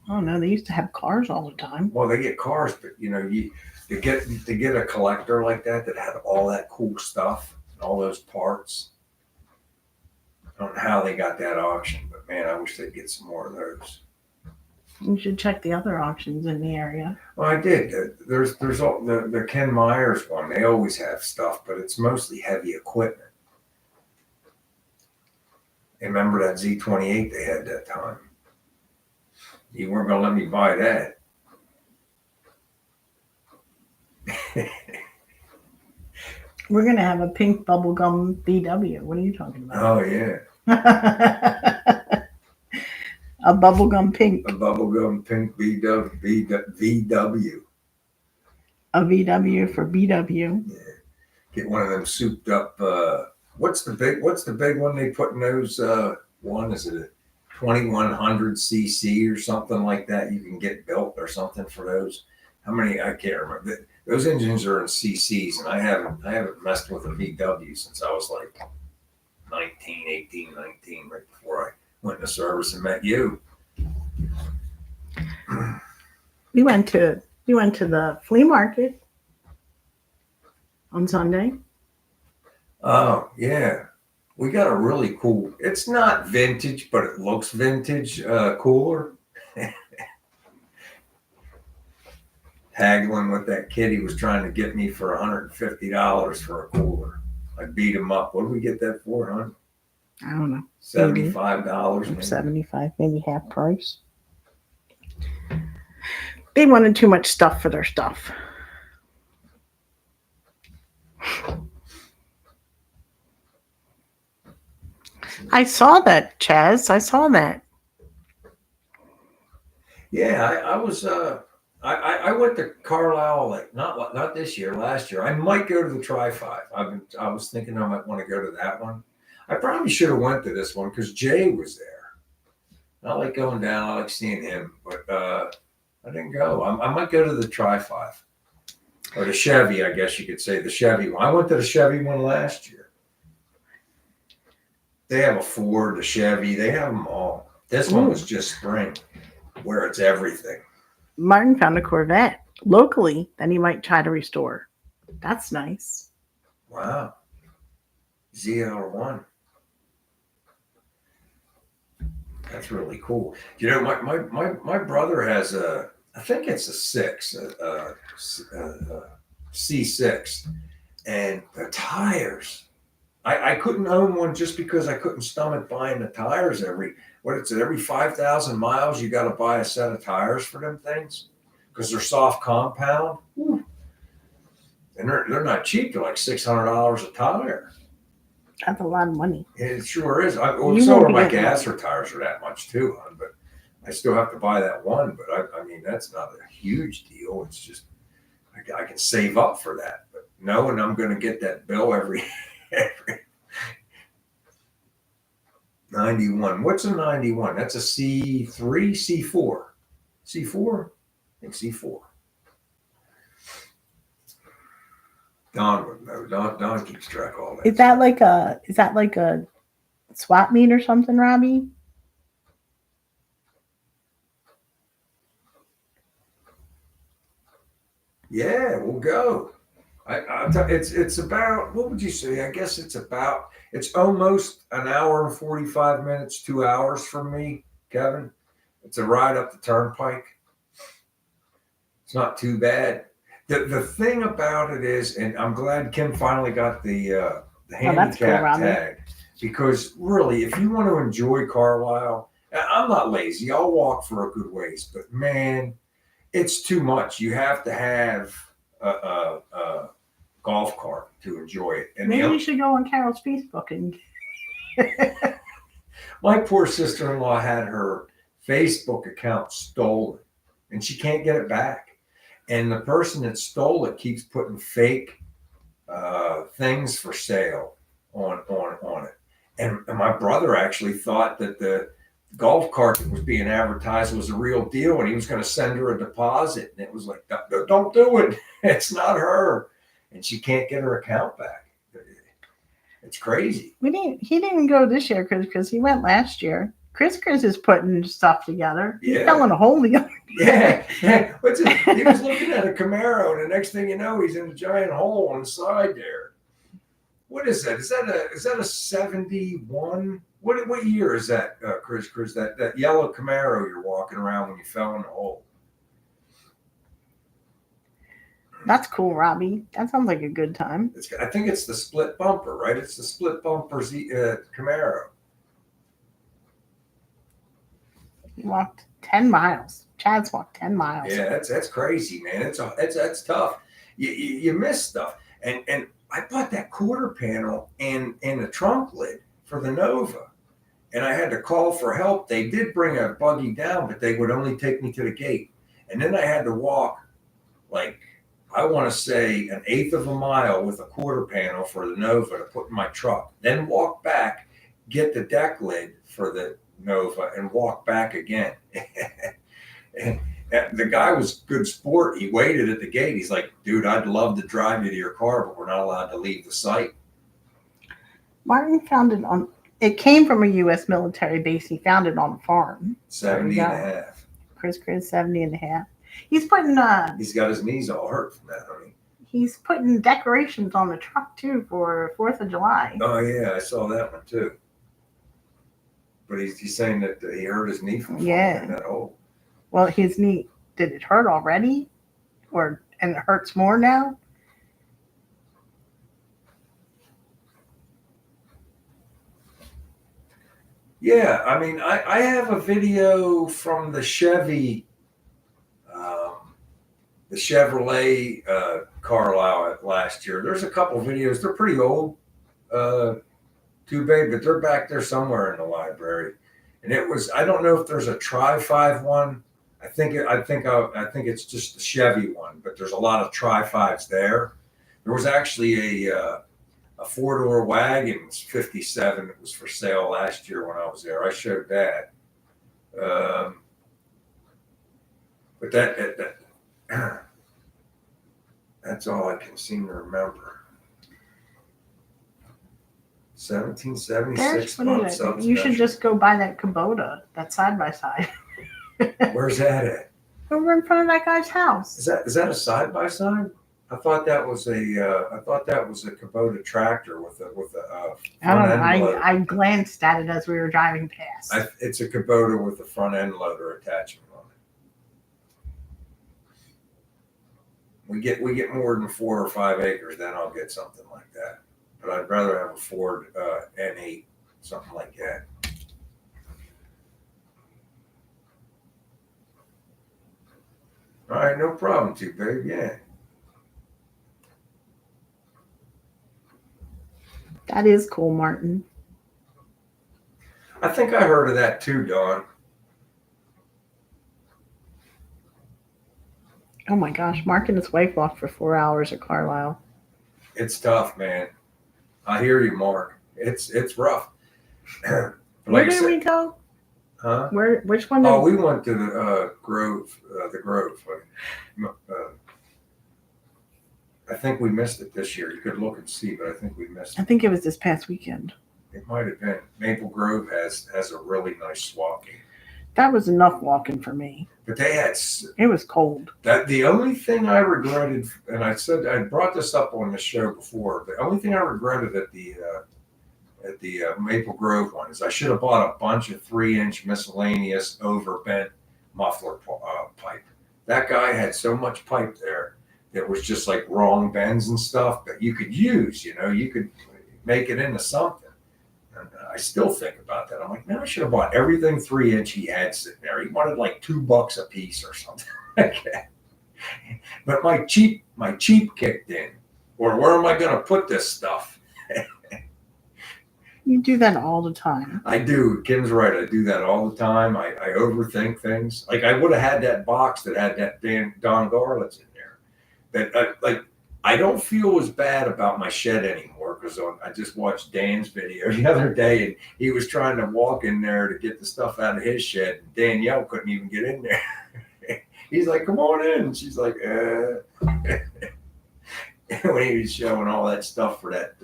Oh no, they used to have cars all the time. Well, they get cars, but to get a collector like that had all that cool stuff, all those parts. I don't know how they got that auction, but man, I wish they'd get some more of those. You should check the other auctions in the area. Well, I did. There's all, the Ken Myers one. They always have stuff, but it's mostly heavy equipment. And remember that Z28 they had that time? You weren't going to let me buy that. We're going to have a pink bubblegum VW. What are you talking about? Oh, yeah. A bubblegum pink. A bubblegum pink VW. A VW for BW. Yeah. Get one of them souped up. What's the big one they put in those? One is it a 2100 cc or something like that? You can get built or something for those. How many? I can't remember. Those engines are in cc's, and I haven't messed with a VW since I was like 19, 18, 19, right before I went into service and met you. We went to the flea market on Sunday. Oh yeah, we got a really cool. It's not vintage, but it looks vintage. Cooler. Haggling with that kid, he was trying to get me for $150 for a cooler. I beat him up. What did we get that for, huh? I don't know. $75. 75, maybe half price. They wanted too much stuff for their stuff. I saw that, Chaz. I saw that. Yeah, I was. I went to Carlisle like not this year, last year. I might go to the Tri-5. I was thinking I might want to go to that one. I probably should have went to this one because Jay was there. I like going down. I like seeing him, but I didn't go. I might go to the Tri-5 or the Chevy. I guess you could say the Chevy one. I went to the Chevy one last year. They have a Ford, a Chevy. They have them all. This one was just spring, where it's everything. Martin found a Corvette locally that he might try to restore. That's nice. Wow. ZR1. That's really cool. You know, my brother has I think it's a C6, and the tires. I couldn't own one just because I couldn't stomach buying the tires every 5,000 miles you got to buy a set of tires for them things because they're soft compound. Whew. And they're not cheap. They're like $600 a tire. That's a lot of money. It sure is. So are my gasser tires are that much too, but I still have to buy that one. But I mean, that's not a huge deal. It's just I can save up for that. But knowing I'm going to get that bill every 91. What's a 91? That's a C3, C4. C4? I think C4. Don would know. Don keeps track of all that. Is that like a swap meet or something, Robbie? Yeah, we'll go. It's about, what would you say? I guess it's almost an hour and 45 minutes, 2 hours from me, Kevin. It's a ride up the turnpike. It's not too bad. The thing about it is, and I'm glad Kim finally got the handicap tag, because really, if you want to enjoy Carlisle, I'm not lazy. I'll walk for a good ways, but man, it's too much. You have to have a golf cart to enjoy it. And maybe you should go on Carol's Facebook and. My poor sister-in-law had her Facebook account stolen, and she can't get it back. And the person that stole it keeps putting fake things for sale on it. And my brother actually thought that the golf cart that was being advertised was a real deal, and he was going to send her a deposit. And it was like, don't do it. It's not her. And she can't get her account back. It's crazy. He didn't go this year because he went last year. Chris is putting stuff together. He fell in a hole the other day. Yeah. He was looking at a Camaro, and the next thing you know, he's in a giant hole on the side there. What is that? Is that a 71? What year is that, Chris? That yellow Camaro you're walking around when you fell in the hole. That's cool, Robbie. That sounds like a good time. I think it's the split bumper, right? It's the split bumper Camaro. He walked 10 miles. Chad's walked 10 miles. Yeah, that's crazy, man. That's tough. You miss stuff. And I bought that quarter panel and the trunk lid for the Nova. And I had to call for help. They did bring a buggy down, but they would only take me to the gate. And then I had to walk, like, I want to say, 1/8 of a mile with a quarter panel for the Nova to put in my truck. Then walk back, get the deck lid for the Nova, and walk back again. And the guy was good sport. He waited at the gate. He's like, dude, I'd love to drive you to your car, but we're not allowed to leave the site. Martin found it came from a U.S. military base. He found it on a farm. 70 and a half. Chris, 70 and a half. He's putting he's got his knees all hurt from that, honey. He's putting decorations on the truck too for 4th of July. Oh yeah, I saw that one too. But he's saying that he hurt his knee from falling in that hole. Well, his knee, did it hurt already? And it hurts more now? Yeah, I mean, I have a video from the Chevy, the Chevrolet Carlisle last year. There's a couple videos. They're pretty old, too big, but they're back there somewhere in the library. And it was, I don't know if there's a Tri-5 one. I think it's just the Chevy one, but there's a lot of Tri-5s there. There was actually a 4-door wagon. It was 57. It was for sale last year when I was there. I showed that. But that's all I can seem to remember. 1776. You should just go buy that Kubota, that side by side. Where's that at? Over in front of that guy's house. Is that a side by side? I thought that was a Kubota tractor with a I don't know. I glanced at it as we were driving past. It's a Kubota with a front end loader attachment on it. We get more than 4 or 5 acres, then I'll get something like that. But I'd rather have a Ford N8, something like that. All right, no problem, too, babe. Yeah. That is cool, Martin. I think I heard of that too, Dawn. Oh my gosh, Mark and his wife walked for 4 hours at Carlisle. It's tough, man. I hear you, Mark. It's rough. Where did we go? Huh? Which one? We went to the Grove. The Grove. I think we missed it this year. You could look and see, but I think we missed it. I think it was this past weekend. It might have been. Maple Grove has a really nice walking. That was enough walking for me. But they had. It was cold. The only thing I regretted, and I said I brought this up on the show before. The only thing I regretted at the Maple Grove one is I should have bought a bunch of 3-inch miscellaneous overbent muffler pipe. That guy had so much pipe there that was just like wrong bends and stuff that you could use. You could make it into something. And I still think about that. I'm like, man, I should have bought everything 3-inch he had sitting there. He wanted like $2 a piece or something like that. But my cheap kicked in. Or where am I going to put this stuff? You do that all the time. I do. Kim's right. I do that all the time. I overthink things. Like I would have had that box that had that Don Garland's in there. That I don't feel as bad about my shed anymore because I just watched Dan's video the other day, and he was trying to walk in there to get the stuff out of his shed. And Danielle couldn't even get in there. He's like, "Come on in." And she's like, when he was showing all that stuff for that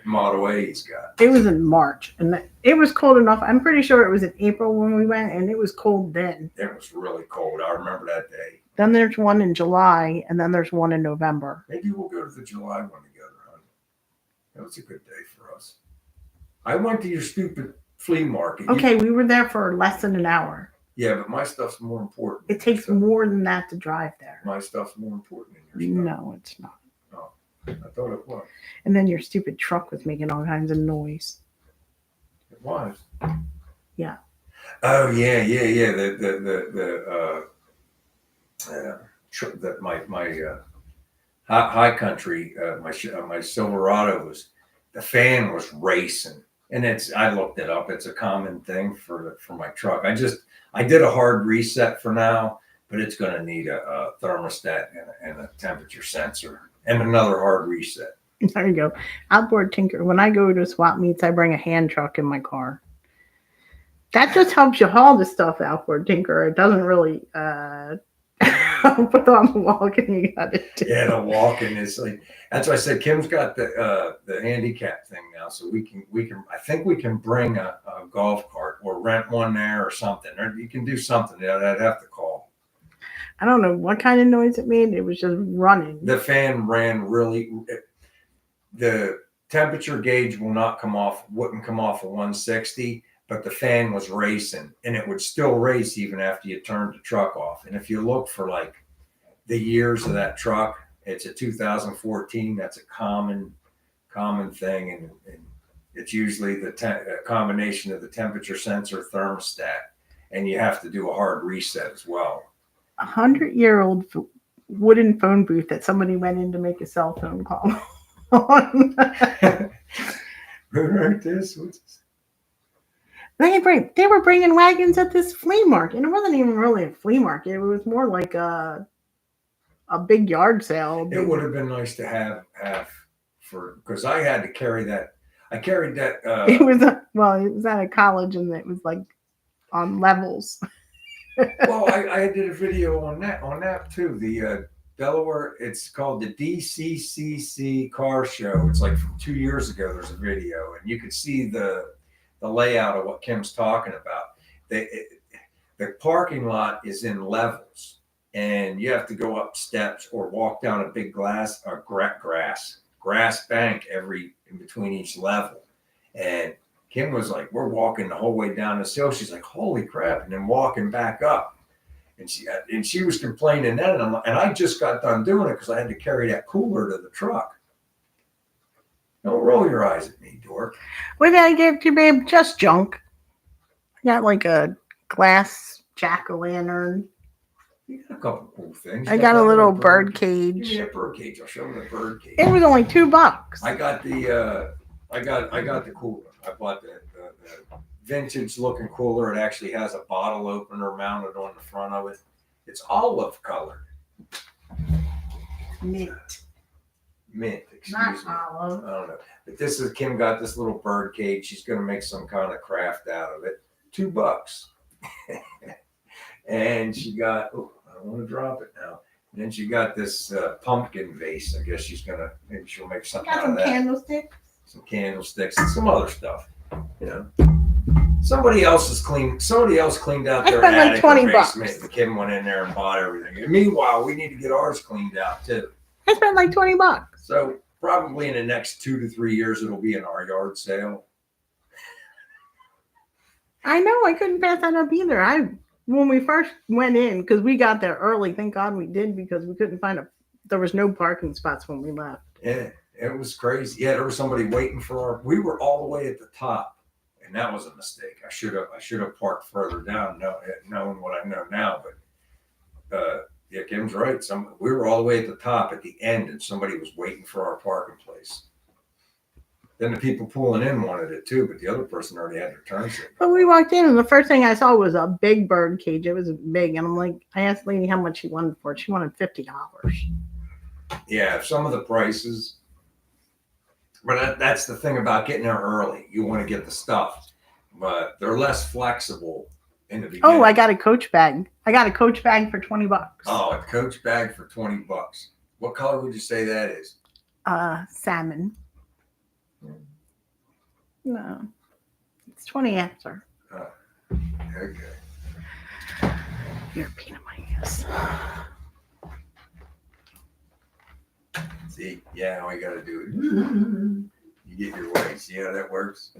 Model A he's got. It was in March, and it was cold enough. I'm pretty sure it was in April when we went, and it was cold then. It was really cold. I remember that day. Then there's one in July, and then there's one in November. Maybe we'll go to the July one together, honey. That was a good day for us. I went to your stupid flea market. Okay, we were there for less than an hour. Yeah, but my stuff's more important. It takes more than that to drive there. My stuff's more important than your stuff. No, it's not. Oh, I thought it was. And then your stupid truck was making all kinds of noise. It was. Yeah. Oh yeah. My high country, my Silverado the fan was racing, and I looked it up. It's a common thing for my truck. I did a hard reset for now, but it's going to need a thermostat and a temperature sensor and another hard reset. There you go. Outboard tinker. When I go to swap meets, I bring a hand truck in my car. That just helps you haul the stuff, outboard tinker. It doesn't really put on the walking. You got it. Yeah, the walking is like, that's why I said Kim's got the handicap thing now, so we can. I think we can bring a golf cart or rent one there or something. Or you can do something. I'd have to call. I don't know what kind of noise it made. It was just running. The fan ran really. The temperature gauge wouldn't come off of 160, but the fan was racing, and it would still race even after you turned the truck off. And if you look for like the years of that truck, it's a 2014. That's a common thing, and it's usually a combination of the temperature sensor, thermostat, and you have to do a hard reset as well. 100-year-old wooden phone booth that somebody went in to make a cell phone call on. Who wrote this? What's this? They were bringing wagons at this flea market, and it wasn't even really a flea market. It was more like a big yard sale. It would have been nice to have because I had to carry that. I carried that. It was at a college, and it was like on levels. Well, I did a video on that too. The Delaware, it's called the DCCC car show. It's like from 2 years ago. There's a video, and you could see the layout of what Kim's talking about. The parking lot is in levels, and you have to go up steps or walk down a big grass bank in between each level. And Kim was like, we're walking the whole way down this hill. She's like, holy crap. And then walking back up. And she was complaining then. And I just got done doing it because I had to carry that cooler to the truck. Don't roll your eyes at me, dork. What did I give to you, babe? Just junk. I got like a glass jack-o'-lantern. You got a couple cool things. I got a little bird cage. Give me that bird cage. I'll show you the bird cage. It was only $2. I got the cooler. I bought the vintage looking cooler. It actually has a bottle opener mounted on the front of it. It's olive colored. Mint, Excuse not me. olive. I don't know. But Kim got this little bird cage. She's going to make some kind of craft out of it. $2. And she got, I don't want to drop it now. And then she got this pumpkin vase. I guess maybe she'll make something out of that. Some candlesticks and some other stuff. You know, somebody else cleaned out their attic or basement, and Kim went in there and bought everything. And meanwhile, we need to get ours cleaned out too. I spent like $20. So probably in the next 2 to 3 years, it'll be in our yard sale. I know. I couldn't pass that up either. When we first went in, because we got there early, thank God we did, because we couldn't there was no parking spots when we left. Yeah, it was crazy. Yeah, there was somebody waiting we were all the way at the top, and that was a mistake. I should have parked further down, knowing what I know now. But yeah, Kim's right. We were all the way at the top at the end, and somebody was waiting for our parking place. Then the people pulling in wanted it too, but the other person already had their turn signal. But we walked in, and the first thing I saw was a big bird cage. It was big, and I asked the lady how much she wanted for it. She wanted $50. Yeah, some of the prices. But that's the thing about getting there early. You want to get the stuff, but they're less flexible in the beginning. Oh, I got a Coach bag. I got a Coach bag for $20. Oh, a Coach bag for $20. What color would you say that is? Salmon. No, it's 20 after. Okay. European, I guess. See, yeah, all you got to do is you get your way. See how that works?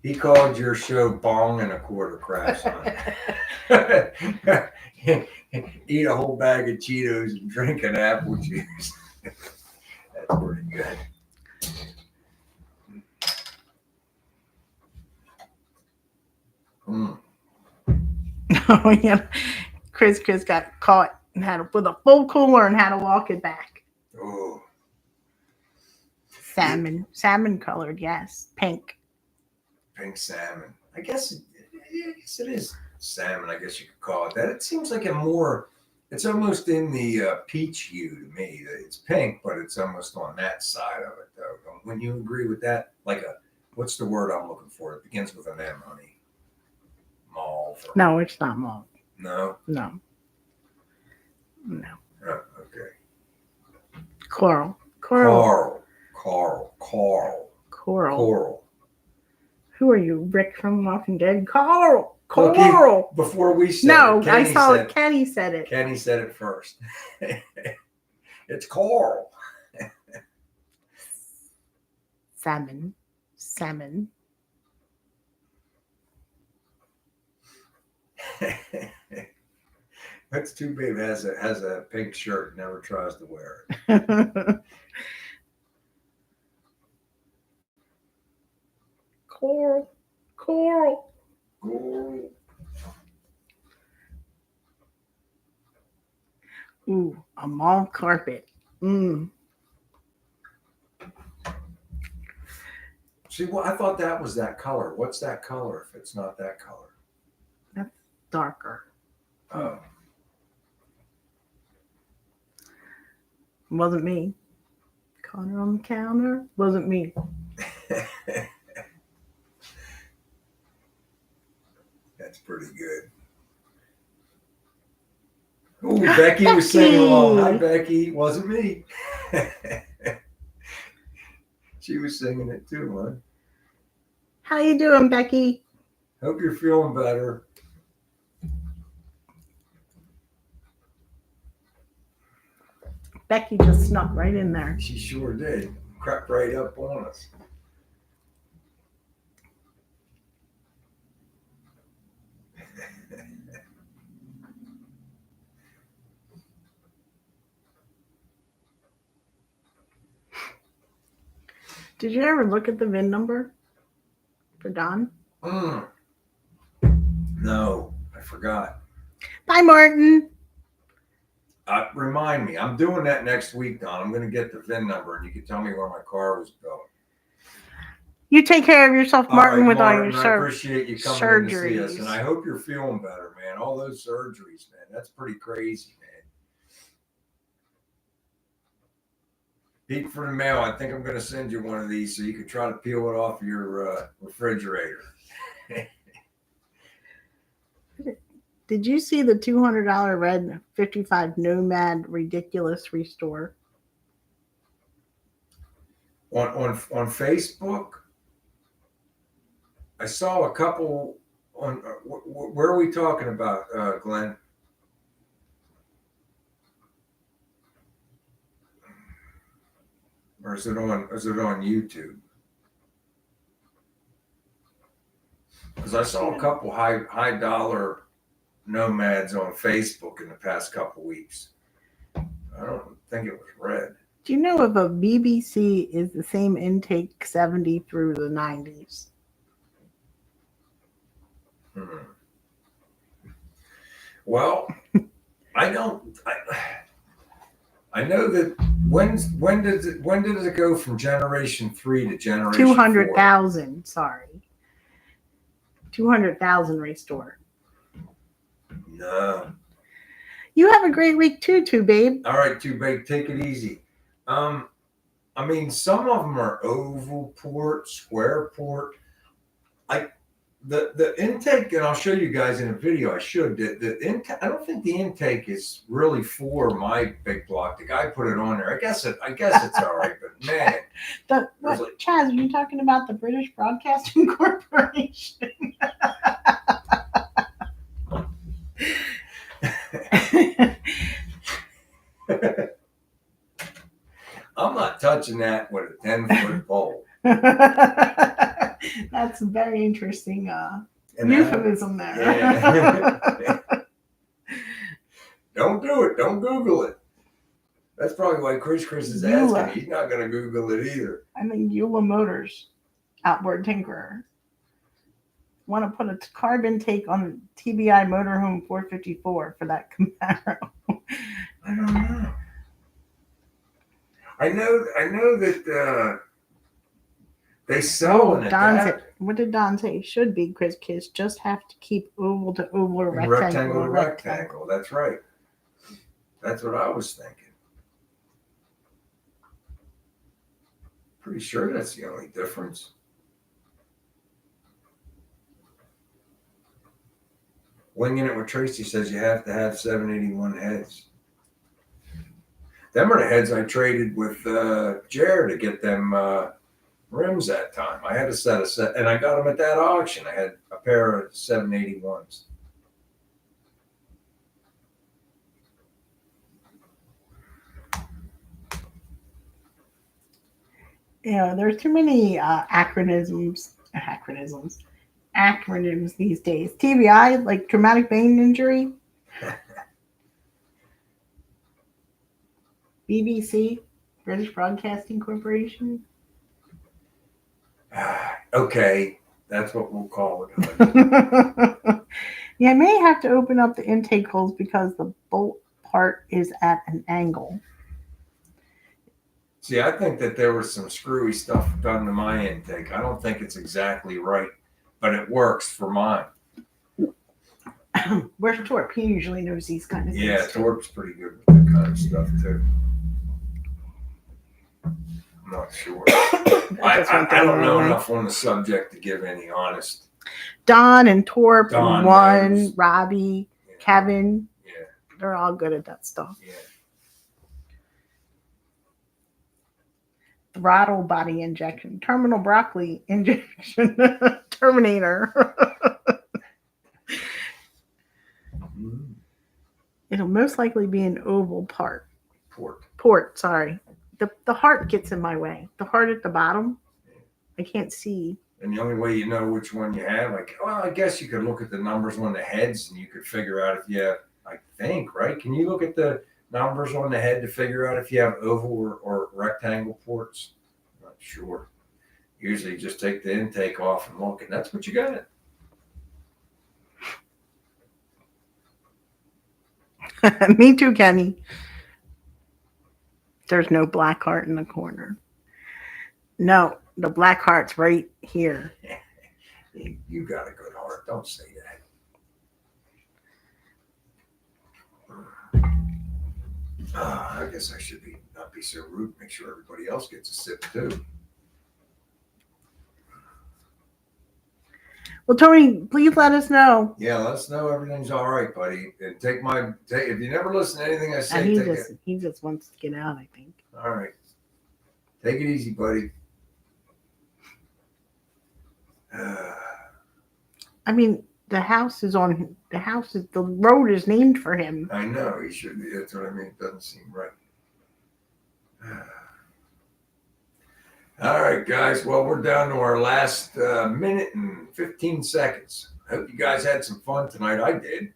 He called your show Bong and a Quarter Crash on. Eat a whole bag of Cheetos and drink an apple juice. That's pretty good. Oh yeah, Chris got caught and with a full cooler and had to walk it back. Oh, Salmon colored, yes, pink salmon. I guess it is salmon. I guess you could call it that. It seems like it's almost in the peach hue to me. It's pink, but it's almost on that side of it, though. Wouldn't you agree with that? Like what's the word I'm looking for? It begins with an M, honey. Mauve. No, it's not mauve. No. No. Oh, okay. Coral. Who are you, Rick from Walking Dead? Coral. Look, before we said it, I saw it. Kenny said it. Kenny said it first. It's coral. Salmon. That's too bad. Has a pink shirt and never tries to wear it. Coral. Ooh, a mauve carpet. See, well, I thought that was that color. What's that color if it's not that color? That's darker. Oh. Wasn't me. Connor on the counter. Wasn't me. That's pretty good. Oh, Becky was singing along. Hi, Becky. Wasn't me. She was singing it too, huh? How you doing, Becky? Hope you're feeling better. Becky just snuck right in there. She sure did. Crept right up on us. Did you ever look at the VIN number for Don? No, I forgot. Bye, Martin. Remind me. I'm doing that next week, Don. I'm going to get the VIN number, and you can tell me where my car was going. You take care of yourself, Martin, with all your I appreciate you coming surgeries. in to see us, and I hope you're feeling better, man. All those surgeries, man. That's pretty crazy, man. Peek for the mail. I think I'm going to send you one of these so you can try to peel it off your refrigerator. Did you see the $200 red 55 Nomad ridiculous restore? On Facebook? I saw a couple on. Where are we talking about, Glenn? Or is it on YouTube? Because I saw a couple high dollar nomads on Facebook in the past couple weeks. I don't think it was red. Do you know if a BBC is the same intake 70 through the 90s? Well, I don't. I know that when did it go from generation 3 to generation 200,000. Sorry, 200,000 restore. No. You have a great week too, babe. All right, too big. Take it easy. I mean, some of them are oval port, square port. I the intake, and I'll show you guys in a video. I should. The intake. I don't think the intake is really for my big block. The guy put it on there. I guess it's all right, but man, What, Chaz? Are you talking about the British Broadcasting Corporation? I'm not touching that with a 10-foot pole. That's a very interesting euphemism there. Yeah. Don't do it. Don't Google it. That's probably why Chris is asking. He's not going to Google it either. I think Eula Motors, outboard tinkerer. Want to put a carb intake on TBI Motorhome 454 for that Camaro. I don't know. I know that they sell an adapter. What did Don say? Should be, Chris Kiss. Just have to keep oval to oval or rectangle to rectangle. That's right. That's what I was thinking. Pretty sure that's the only difference. Winging it with Tracy says you have to have 781 heads. Them are the heads I traded with Jared to get them rims that time. I had a set, and I got them at that auction. I had a pair of 781s. Yeah, there's too many acronyms these days. TBI, like traumatic brain injury. BBC, British Broadcasting Corporation. Okay, that's what we'll call it. Yeah, I may have to open up the intake holes because the bolt part is at an angle. See, I think that there was some screwy stuff done to my intake. I don't think it's exactly right, but it works for mine. Where's Torp? He usually knows these kind of things. Yeah, Torp's pretty good with that kind of stuff too. I'm not sure. I don't know enough on the subject to give any honest. Don and Torp, and Robbie, yeah. Kevin. Yeah. They're all good at that stuff. Yeah. Throttle body injection, terminal broccoli injection, Terminator. It'll most likely be an oval part. Port, sorry. The heart gets in my way. The heart at the bottom, I can't see. And the only way you know which one you have, I guess you could look at the numbers on the heads and you could figure out if you have, I think, right? Can you look at the numbers on the head to figure out if you have oval or rectangle ports? I'm not sure. Usually just take the intake off and look, and that's what you got. Me too, Kenny. There's no black heart in the corner. No, the black heart's right here. You got a good heart. Don't say that. I guess I should not be so rude. Make sure everybody else gets a sip too. Well, Tony, please let us know. Yeah, let us know everything's all right, buddy. And if you never listen to anything I say, he just wants to get out, I think. All right. Take it easy, buddy. I mean, the road is named for him. I know, he should be. That's what I mean. It doesn't seem right. All right, guys. Well, we're down to our last minute and 15 seconds. I hope you guys had some fun tonight. I did.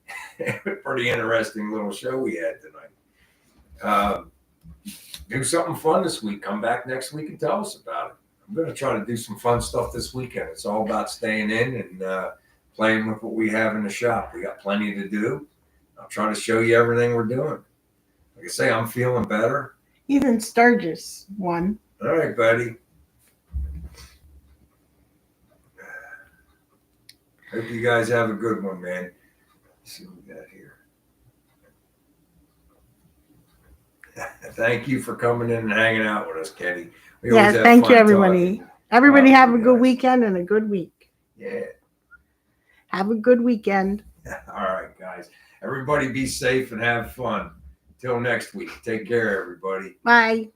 Pretty interesting little show we had tonight. Do something fun this week. Come back next week and tell us about it. I'm going to try to do some fun stuff this weekend. It's all about staying in and playing with what we have in the shop. We got plenty to do. I'll try to show you everything we're doing. Like I say, I'm feeling better. He's in Sturgis one. All right, buddy. Hope you guys have a good one, man. Let's see what we got here. Thank you for coming in and hanging out with us, Kenny. We always Yeah, have thank you, fun everybody. talking. Everybody have a you good guys. weekend and a good week. Yeah. Have a good weekend. All right, guys. Everybody be safe and have fun. Till next week. Take care, everybody. Bye.